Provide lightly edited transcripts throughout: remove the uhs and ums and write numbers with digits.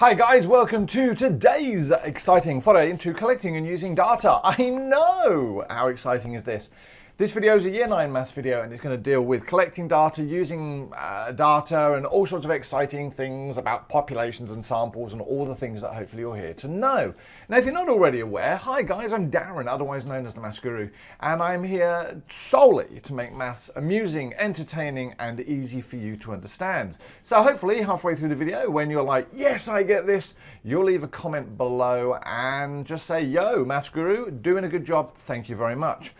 Hi guys, welcome to today's exciting foray into collecting and using data. I know! How exciting is this? This video is a Year 9 maths video and it's going to deal with collecting data, using data and all sorts of exciting things about populations and samples and all the things that hopefully you're here to know. Now if you're not already aware, hi guys, I'm Darren, otherwise known as the MaffsGuru, and I'm here solely to make maths amusing, entertaining and easy for you to understand. So hopefully halfway through the video when you're like, yes I get this, you'll leave a comment below and just say, yo MaffsGuru, doing a good job, thank you very much.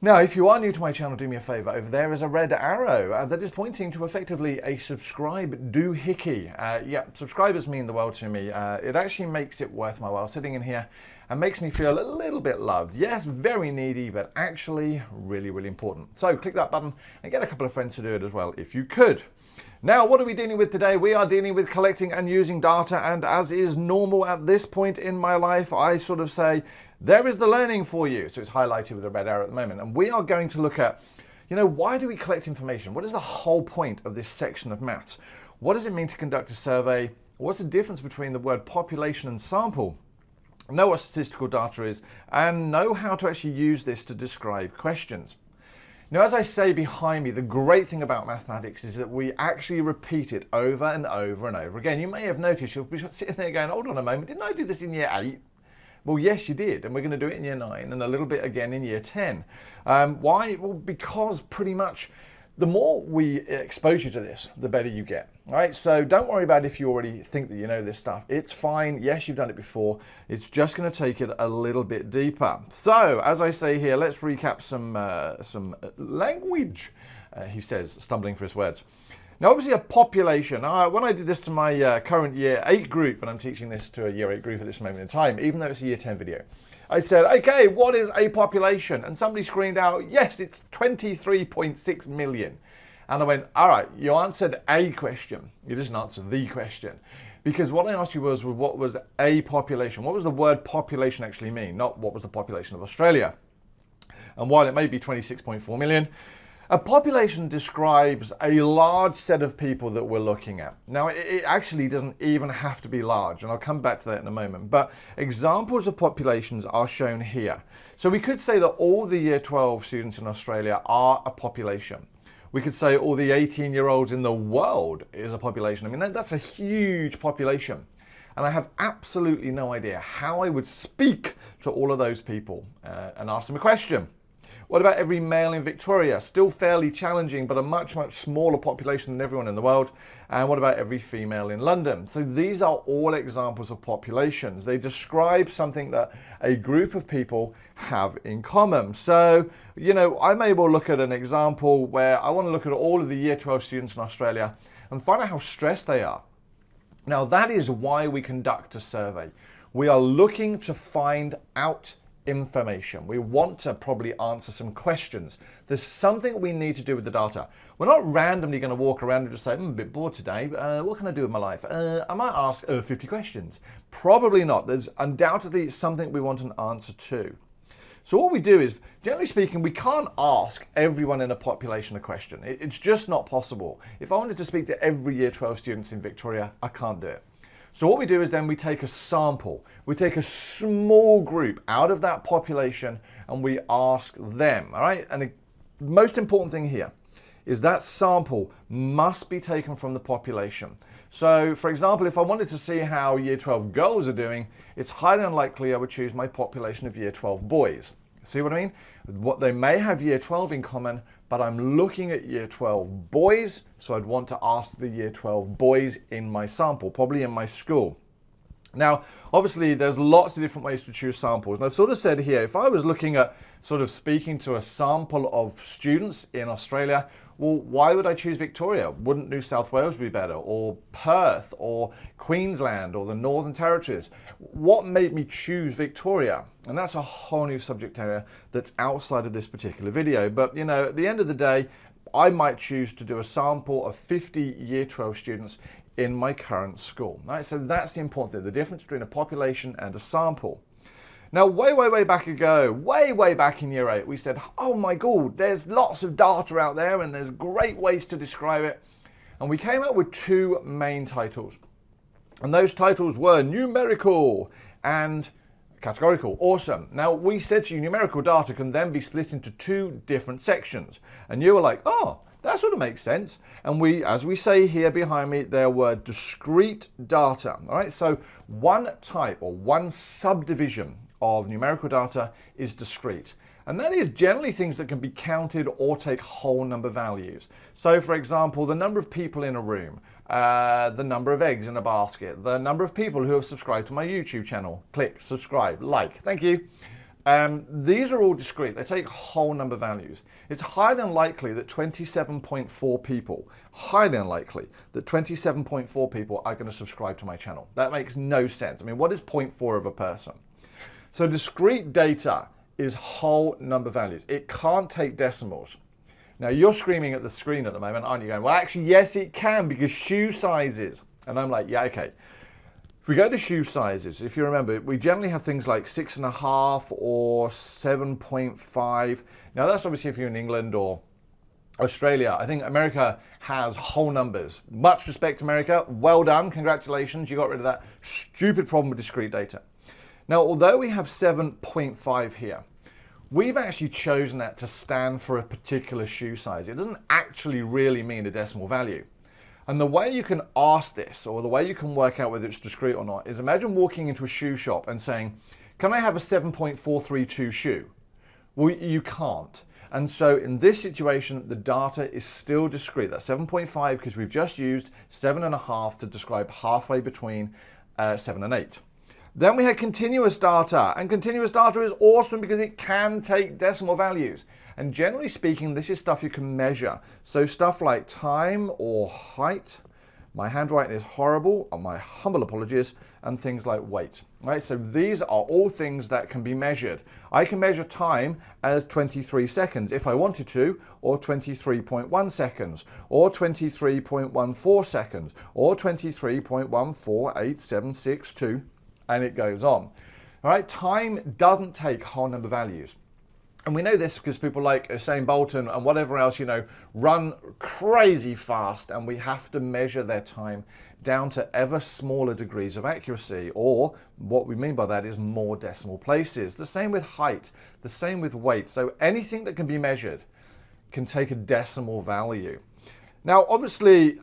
Now, if you are new to my channel, do me a favour. Over there is a red arrow that is pointing to effectively a subscribe doohickey. Yeah, subscribers mean the world to me. It actually makes it worth my while sitting in here and makes me feel a little bit loved. Yes, very needy, but actually really, really important. So click that button and get a couple of friends to do it as well, if you could. Now, what are we dealing with today? We are dealing with collecting and using data, and as is normal at this point in my life, I sort of say, there is the learning for you. So it's highlighted with a red arrow at the moment. And we are going to look at, why do we collect information? What is the whole point of this section of maths? What does it mean to conduct a survey? What's the difference between the word population and sample? Know what statistical data is, and know how to actually use this to describe questions. Now, as I say behind me, the great thing about mathematics is that we actually repeat it over and over and over again. You may have noticed, you'll be sitting there going, hold on a moment, didn't I do this in year 8? Well, yes, you did, and we're going to do it in year 9 and a little bit again in year 10. Why? Well, because pretty much the more we expose you to this, the better you get. All right, so don't worry about if you already think that you know this stuff. It's fine. Yes, you've done it before. It's just going to take it a little bit deeper. So, as I say here, let's recap some language, he says, stumbling for his words. Now, obviously, a population. When I did this to my current year 8 group, and I'm teaching this to a year 8 group at this moment in time, even though it's a year 10 video, I said, okay, what is a population? And somebody screamed out, yes, it's 23.6 million. And I went, all right, you answered a question. You didn't answer the question. Because what I asked you was, what was a population? What does the word population actually mean? Not what was the population of Australia. And while it may be 26.4 million, a population describes a large set of people that we're looking at. Now, it actually doesn't even have to be large, and I'll come back to that in a moment, but examples of populations are shown here. So we could say that all the year 12 students in Australia are a population. We could say all the 18-year-olds in the world is a population. I mean, that's a huge population. And I have absolutely no idea how I would speak to all of those people and ask them a question. What about every male in Victoria? Still fairly challenging, but a much, much smaller population than everyone in the world. And what about every female in London? So these are all examples of populations. They describe something that a group of people have in common. So, I may well look at an example where I want to look at all of the year 12 students in Australia and find out how stressed they are. Now, that is why we conduct a survey. We are looking to find out information. We want to probably answer some questions. There's something we need to do with the data. We're not randomly going to walk around and just say, I'm a bit bored today. What can I do with my life? I might ask 50 questions. Probably not. There's undoubtedly something we want an answer to. So what we do is, generally speaking, we can't ask everyone in a population a question. It's just not possible. If I wanted to speak to every year 12 students in Victoria, I can't do it. So what we do is then we take a sample. We take a small group out of that population and we ask them, all right? And the most important thing here is that sample must be taken from the population. So, for example, if I wanted to see how year 12 girls are doing, it's highly unlikely I would choose my population of year 12 boys. See what I mean? What they may have year 12 in common, but I'm looking at year 12 boys, so I'd want to ask the year 12 boys in my sample, probably in my school. Now, obviously, there's lots of different ways to choose samples. And I've sort of said here, if I was looking at sort of speaking to a sample of students in Australia, well, why would I choose Victoria? Wouldn't New South Wales be better? Or Perth? Or Queensland? Or the Northern Territories? What made me choose Victoria? And that's a whole new subject area that's outside of this particular video. But, at the end of the day, I might choose to do a sample of 50 year 12 students in my current school. Right? So that's the important thing, the difference between a population and a sample. Now, way back ago, way back in year 8, we said, oh my God, there's lots of data out there and there's great ways to describe it. And we came up with 2 main titles. And those titles were numerical and categorical. Awesome. Now, we said to you, numerical data can then be split into two different sections. And you were like, oh, that sort of makes sense. And we, as we say here behind me, there were discrete data. All right, so one type or one subdivision of numerical data is discrete. And that is generally things that can be counted or take whole number values. So for example, the number of people in a room, the number of eggs in a basket, the number of people who have subscribed to my YouTube channel. Click, subscribe, like, thank you. These are all discrete, they take whole number values. It's highly unlikely that 27.4 people, highly unlikely that 27.4 people are going to subscribe to my channel. That makes no sense. I mean, what is 0.4 of a person? So discrete data is whole number values. It can't take decimals. Now you're screaming at the screen at the moment, aren't you? Going, well, actually, yes, it can because shoe sizes. And I'm like, yeah, okay. If we go to shoe sizes, if you remember, we generally have things like 6.5 or 7.5. Now that's obviously if you're in England or Australia. I think America has whole numbers. Much respect, America. Well done. Congratulations. You got rid of that stupid problem with discrete data. Now, although we have 7.5 here, we've actually chosen that to stand for a particular shoe size. It doesn't actually really mean a decimal value. And the way you can ask this, or the way you can work out whether it's discrete or not, is imagine walking into a shoe shop and saying, can I have a 7.432 shoe? Well, you can't. And so in this situation, the data is still discrete. That's 7.5 because we've just used 7.5 to describe halfway between 7 and 8. Then we had continuous data, and continuous data is awesome because it can take decimal values. And generally speaking, this is stuff you can measure. So stuff like time or height, my handwriting is horrible, my humble apologies, and things like weight. Right? So these are all things that can be measured. I can measure time as 23 seconds if I wanted to, or 23.1 seconds, or 23.14 seconds, or 23.148762. And it goes on. All right, time doesn't take whole number values. And we know this because people like Usain Bolt and whatever else, you know, run crazy fast, and we have to measure their time down to ever smaller degrees of accuracy, or what we mean by that is more decimal places. The same with height, the same with weight. So anything that can be measured can take a decimal value. Now, obviously,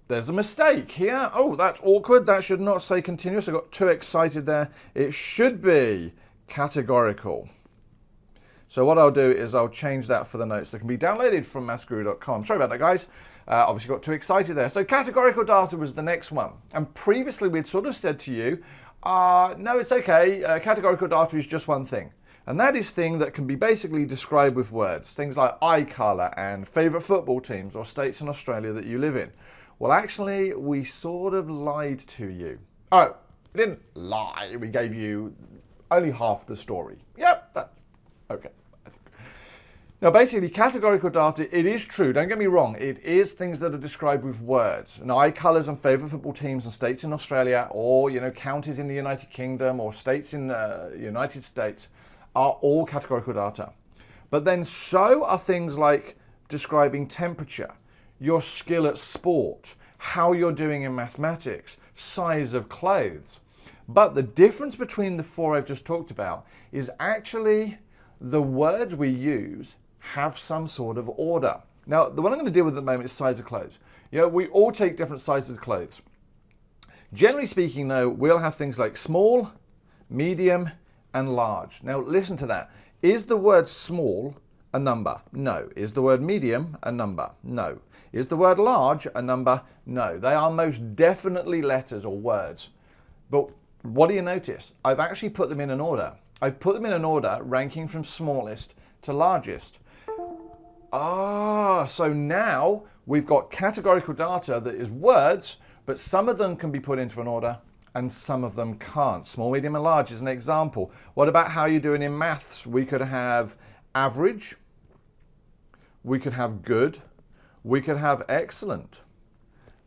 there's a mistake here. Oh, that's awkward. That should not say continuous. I got too excited there. It should be categorical. So what I'll do is I'll change that for the notes that can be downloaded from MaffsGuru.com. Sorry about that, guys. Obviously got too excited there. So categorical data was the next one. And previously we'd sort of said to you, no, it's okay. Categorical data is just one thing. And that is thing that can be basically described with words. Things like eye colour and favourite football teams or states in Australia that you live in. Well, actually, we sort of lied to you. Oh, we didn't lie. We gave you only half the story. Yep, okay. Now, basically, categorical data, it is true. Don't get me wrong. It is things that are described with words. And eye colours and favourite football teams and states in Australia, or, you know, counties in the United Kingdom or states in the United States are all categorical data. But then so are things like describing temperature, your skill at sport, how you're doing in mathematics, size of clothes. But the difference between the four I've just talked about is actually the words we use have some sort of order. Now, the one I'm going to deal with at the moment is size of clothes. You know, we all take different sizes of clothes. Generally speaking, though, we'll have things like small, medium, and large. Now, listen to that. Is the word small a number? No. Is the word medium a number? No. Is the word large a number? No. They are most definitely letters or words. But what do you notice? I've actually put them in an order. I've put them in an order ranking from smallest to largest. So now we've got categorical data that is words, but some of them can be put into an order and some of them can't. Small, medium, and large is an example. What about how you're doing in maths? We could have average, we could have good, we could have excellent.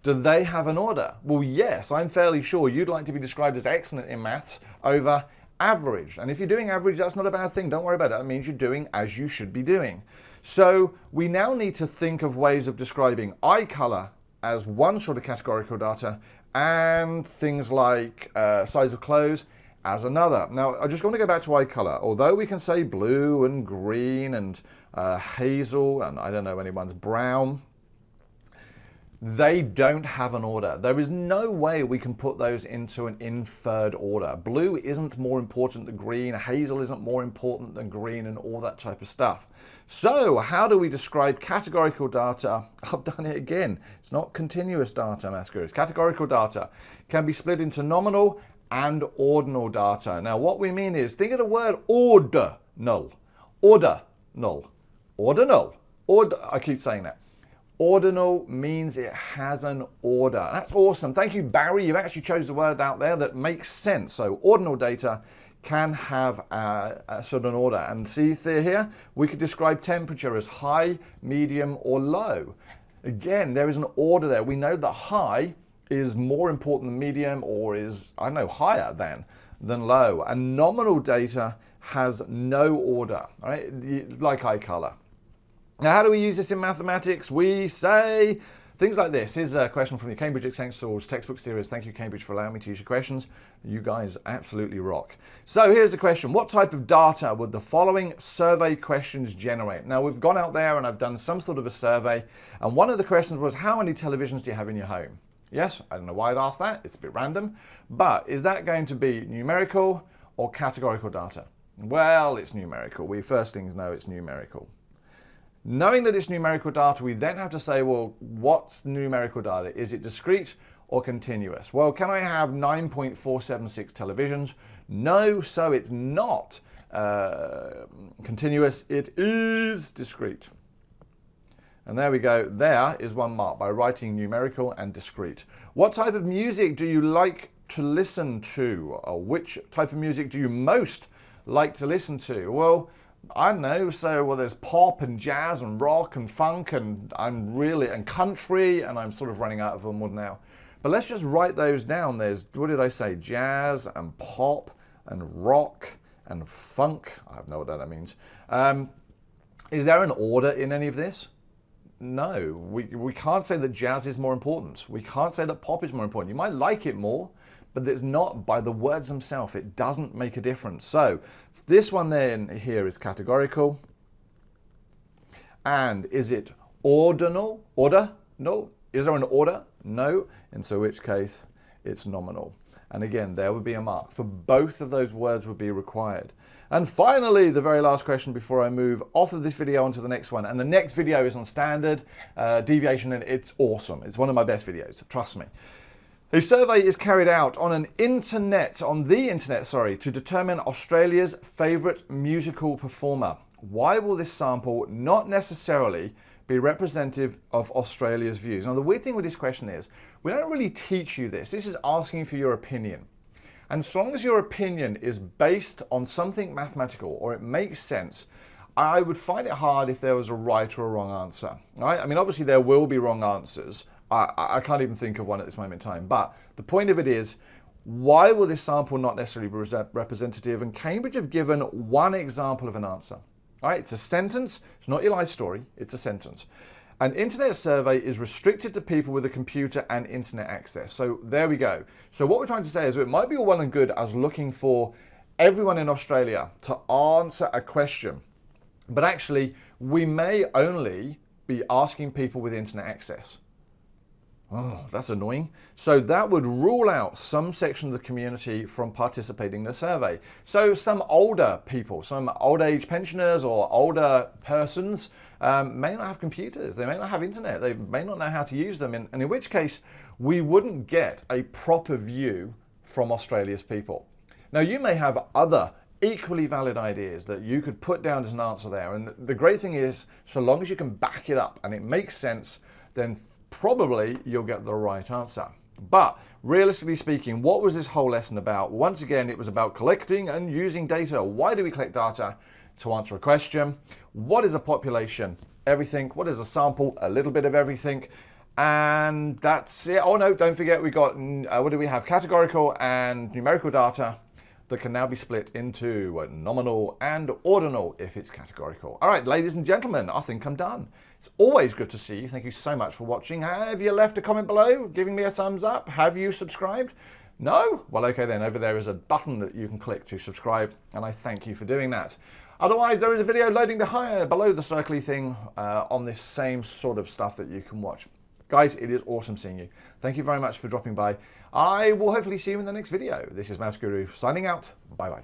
Do they have an order? Well, yes, I'm fairly sure you'd like to be described as excellent in maths over average. And if you're doing average, that's not a bad thing. Don't worry about it. That means you're doing as you should be doing. So we now need to think of ways of describing eye color as one sort of categorical data and things like size of clothes as another. Now, I just want to go back to eye color. Although we can say blue and green and hazel and I don't know anyone's brown, they don't have an order. There is no way we can put those into an inferred order. Blue isn't more important than green, hazel isn't more important than green, and all that type of stuff. So how do we describe categorical data? I've done it again. It's not continuous data, MaffsGuru. It's categorical data. It can be split into nominal and ordinal data. Now what we mean is, think of the word ordinal. Ordinal. Ordinal. I keep saying that. Ordinal means it has an order. That's awesome. Thank you, Barry. You've actually chose the word out there that makes sense. So ordinal data can have a sort of an order. And see here, we could describe temperature as high, medium, or low. Again, there is an order there. We know that high is more important than medium, or is, I don't know, higher than low. And nominal data has no order, all right? Like eye color. Now, how do we use this in mathematics? We say things like this. Here's a question from the Cambridge Essentials textbook series. Thank you, Cambridge, for allowing me to use your questions. You guys absolutely rock. So here's the question. What type of data would the following survey questions generate? Now, we've gone out there and I've done some sort of a survey. And one of the questions was, how many televisions do you have in your home? Yes, I don't know why I'd ask that. It's a bit random. But is that going to be numerical or categorical data? Well, it's numerical. We first thing know it's numerical. Knowing that it's numerical data, we then have to say, well, what's numerical data? Is it discrete or continuous? Well, can I have 9.476 televisions? No, so it's not continuous. It is discrete. And there we go. There is one mark by writing numerical and discrete. What type of music do you like to listen to? Or which type of music do you most like to listen to? Well, I don't know, so well, there's pop and jazz and rock and funk and country, and I'm sort of running out of them now. But let's just write those down. There's, what did I say? Jazz and pop and rock and funk. I have no idea what that means. Is there an order in any of this? No, we can't say that jazz is more important. We can't say that pop is more important. You might like it more, but it's not by the words themselves. It doesn't make a difference. So this one then here is categorical. And is it ordinal? Order? No. Is there an order? No. And so in which case it's nominal. And again, there would be a mark. For both of those words would be required. And finally, the very last question before I move off of this video onto the next one. And the next video is on standard deviation, and it's awesome. It's one of my best videos, trust me. A survey is carried out on the internet, to determine Australia's favourite musical performer. Why will this sample not necessarily be representative of Australia's views? Now, the weird thing with this question is, we don't really teach you this. This is asking for your opinion. And as long as your opinion is based on something mathematical or it makes sense, I would find it hard if there was a right or a wrong answer. Right? I mean, obviously there will be wrong answers. I can't even think of one at this moment in time. But the point of it is, why will this sample not necessarily be representative? And Cambridge have given one example of an answer. All right, it's a sentence. It's not your life story. It's a sentence. An internet survey is restricted to people with a computer and internet access. So there we go. So what we're trying to say is, it might be all well and good as looking for everyone in Australia to answer a question, but actually we may only be asking people with internet access. Oh, that's annoying. So that would rule out some section of the community from participating in the survey. So some older people, some old age pensioners or older persons may not have computers. They may not have internet. They may not know how to use them. And in which case, we wouldn't get a proper view from Australia's people. Now, you may have other equally valid ideas that you could put down as an answer there. And the great thing is, so long as you can back it up and it makes sense, then probably you'll get the right answer. But realistically speaking, what was this whole lesson about? Once again, it was about collecting and using data. Why do we collect data? To answer a question. What is a population? Everything. What is a sample? A little bit of everything. And that's it. Oh no, don't forget we got, what do we have? Categorical and numerical data. that can now be split into nominal and ordinal if it's categorical. All right, ladies and gentlemen, I think I'm done. It's always good to see you. Thank you so much for watching. Have you left a comment below, giving me a thumbs up? Have you subscribed? No? Well, okay then, over there is a button that you can click to subscribe, and I thank you for doing that. Otherwise, there is a video loading below the circly thing on this same sort of stuff that you can watch. Guys, it is awesome seeing you. Thank you very much for dropping by. I will hopefully see you in the next video. This is MaffsGuru signing out. Bye-bye.